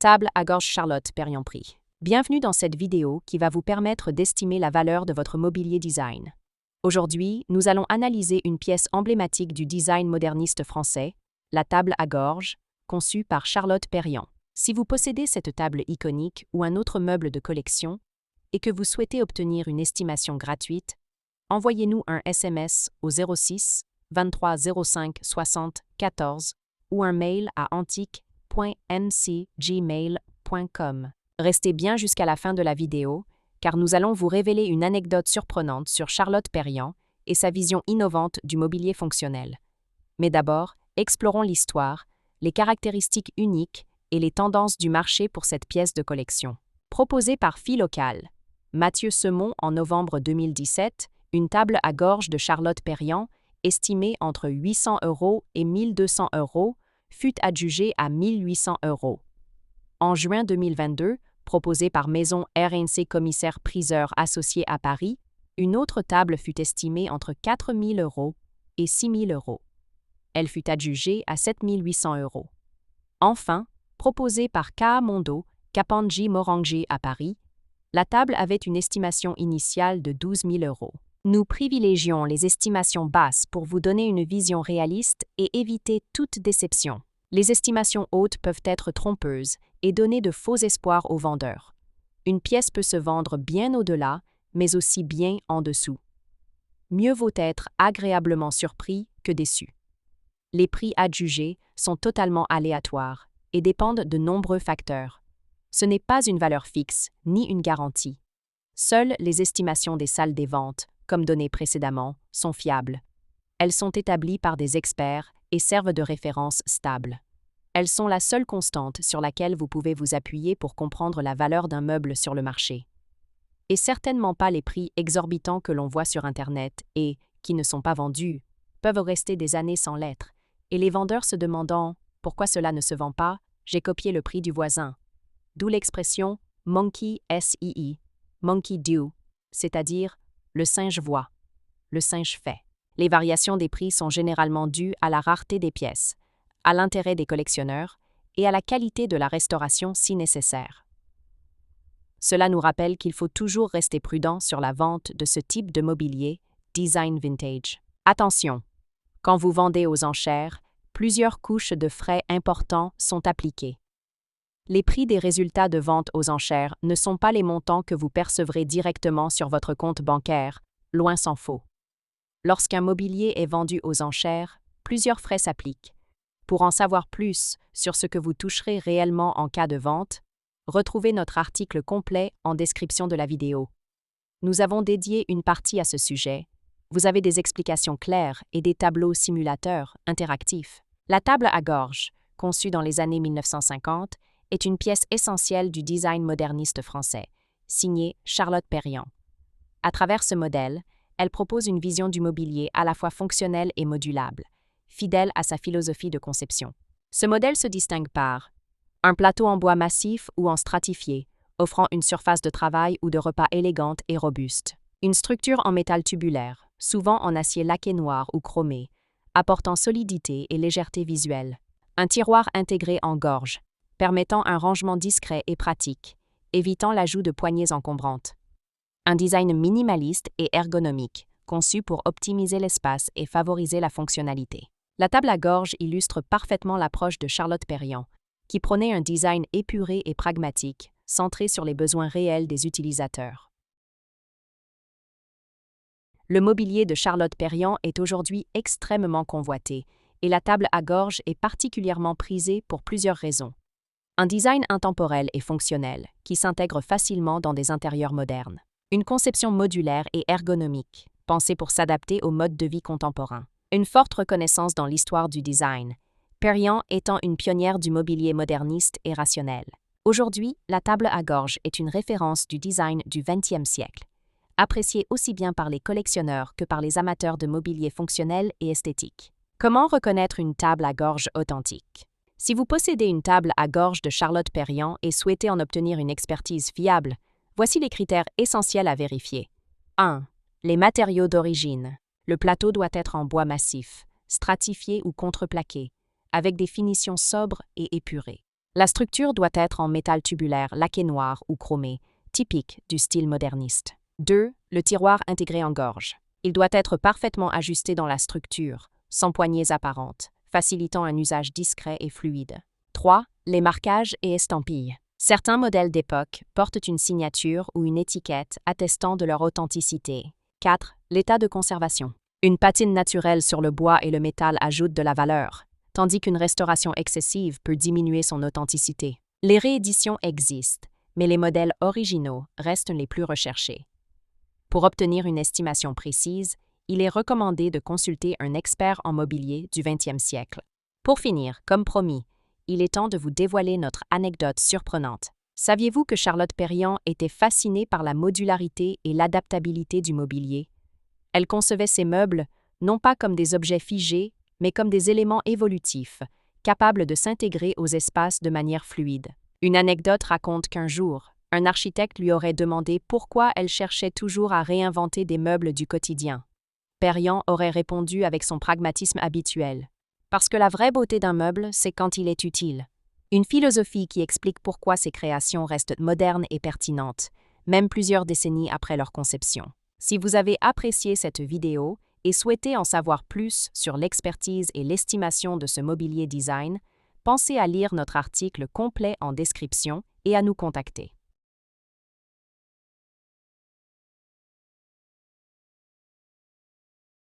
Table à gorge Charlotte Perriand Prix. Bienvenue dans cette vidéo qui va vous permettre d'estimer la valeur de votre mobilier design. Aujourd'hui, nous allons analyser une pièce emblématique du design moderniste français, la table à gorge, conçue par Charlotte Perriand. Si vous possédez cette table iconique ou un autre meuble de collection et que vous souhaitez obtenir une estimation gratuite, envoyez-nous un SMS au 06 23 05 60 14 ou un mail à antique.nc@gmail.com. Restez bien jusqu'à la fin de la vidéo, car nous allons vous révéler une anecdote surprenante sur Charlotte Perriand et sa vision innovante du mobilier fonctionnel. Mais d'abord, explorons l'histoire, les caractéristiques uniques et les tendances du marché pour cette pièce de collection. Proposée par Philocal, Mathieu Semon en novembre 2017, une table à gorge de Charlotte Perriand, estimée entre 800 € et 1200 €, fut adjugée à 1800 €. En juin 2022, proposée par Maison RNC commissaire-priseur associé à Paris, une autre table fut estimée entre 4000 € et 6000 €. Elle fut adjugée à 7800 €. Enfin, proposée par K. Mondo, Kapanji Morangi à Paris, la table avait une estimation initiale de 12 000 €. Nous privilégions les estimations basses pour vous donner une vision réaliste et éviter toute déception. Les estimations hautes peuvent être trompeuses et donner de faux espoirs aux vendeurs. Une pièce peut se vendre bien au-delà, mais aussi bien en dessous. Mieux vaut être agréablement surpris que déçu. Les prix adjugés sont totalement aléatoires et dépendent de nombreux facteurs. Ce n'est pas une valeur fixe ni une garantie. Seules les estimations des salles des ventes, comme donné précédemment, sont fiables. Elles sont établies par des experts et servent de référence stable. Elles sont la seule constante sur laquelle vous pouvez vous appuyer pour comprendre la valeur d'un meuble sur le marché. Et certainement pas les prix exorbitants que l'on voit sur Internet et, qui ne sont pas vendus, peuvent rester des années sans l'être, et les vendeurs se demandant « Pourquoi cela ne se vend pas? J'ai copié le prix du voisin ». D'où l'expression « monkey see, monkey do », c'est-à-dire « le singe voit, le singe fait ». Les variations des prix sont généralement dues à la rareté des pièces, à l'intérêt des collectionneurs et à la qualité de la restauration si nécessaire. Cela nous rappelle qu'il faut toujours rester prudent sur la vente de ce type de mobilier, design vintage. Attention! Quand vous vendez aux enchères, plusieurs couches de frais importants sont appliquées. Les prix des résultats de vente aux enchères ne sont pas les montants que vous percevrez directement sur votre compte bancaire, loin s'en faut. Lorsqu'un mobilier est vendu aux enchères, plusieurs frais s'appliquent. Pour en savoir plus sur ce que vous toucherez réellement en cas de vente, retrouvez notre article complet en description de la vidéo. Nous avons dédié une partie à ce sujet. Vous avez des explications claires et des tableaux simulateurs interactifs. La table à gorge, conçue dans les années 1950, est une pièce essentielle du design moderniste français, signée Charlotte Perriand. À travers ce modèle, elle propose une vision du mobilier à la fois fonctionnelle et modulable, fidèle à sa philosophie de conception. Ce modèle se distingue par un plateau en bois massif ou en stratifié, offrant une surface de travail ou de repas élégante et robuste. Une structure en métal tubulaire, souvent en acier laqué noir ou chromé, apportant solidité et légèreté visuelle. Un tiroir intégré en gorge, permettant un rangement discret et pratique, évitant l'ajout de poignées encombrantes. Un design minimaliste et ergonomique, conçu pour optimiser l'espace et favoriser la fonctionnalité. La table à gorge illustre parfaitement l'approche de Charlotte Perriand, qui prônait un design épuré et pragmatique, centré sur les besoins réels des utilisateurs. Le mobilier de Charlotte Perriand est aujourd'hui extrêmement convoité, et la table à gorge est particulièrement prisée pour plusieurs raisons. Un design intemporel et fonctionnel, qui s'intègre facilement dans des intérieurs modernes. Une conception modulaire et ergonomique, pensée pour s'adapter aux modes de vie contemporains. Une forte reconnaissance dans l'histoire du design, Perriand étant une pionnière du mobilier moderniste et rationnel. Aujourd'hui, la table à gorge est une référence du design du XXe siècle, appréciée aussi bien par les collectionneurs que par les amateurs de mobilier fonctionnel et esthétique. Comment reconnaître une table à gorge authentique? Si vous possédez une table à gorge de Charlotte Perriand et souhaitez en obtenir une expertise fiable, voici les critères essentiels à vérifier. 1. Les matériaux d'origine. Le plateau doit être en bois massif, stratifié ou contreplaqué, avec des finitions sobres et épurées. La structure doit être en métal tubulaire, laqué noir ou chromé, typique du style moderniste. 2. Le tiroir intégré en gorge. Il doit être parfaitement ajusté dans la structure, sans poignées apparentes, facilitant un usage discret et fluide. 3. Les marquages et estampilles. Certains modèles d'époque portent une signature ou une étiquette attestant de leur authenticité. 4. L'état de conservation. Une patine naturelle sur le bois et le métal ajoute de la valeur, tandis qu'une restauration excessive peut diminuer son authenticité. Les rééditions existent, mais les modèles originaux restent les plus recherchés. Pour obtenir une estimation précise, il est recommandé de consulter un expert en mobilier du 20e siècle. Pour finir, comme promis, il est temps de vous dévoiler notre anecdote surprenante. Saviez-vous que Charlotte Perriand était fascinée par la modularité et l'adaptabilité du mobilier? Elle concevait ses meubles non pas comme des objets figés, mais comme des éléments évolutifs, capables de s'intégrer aux espaces de manière fluide. Une anecdote raconte qu'un jour, un architecte lui aurait demandé pourquoi elle cherchait toujours à réinventer des meubles du quotidien. Perriand aurait répondu avec son pragmatisme habituel. Parce que la vraie beauté d'un meuble, c'est quand il est utile. Une philosophie qui explique pourquoi ces créations restent modernes et pertinentes, même plusieurs décennies après leur conception. Si vous avez apprécié cette vidéo et souhaitez en savoir plus sur l'expertise et l'estimation de ce mobilier design, pensez à lire notre article complet en description et à nous contacter.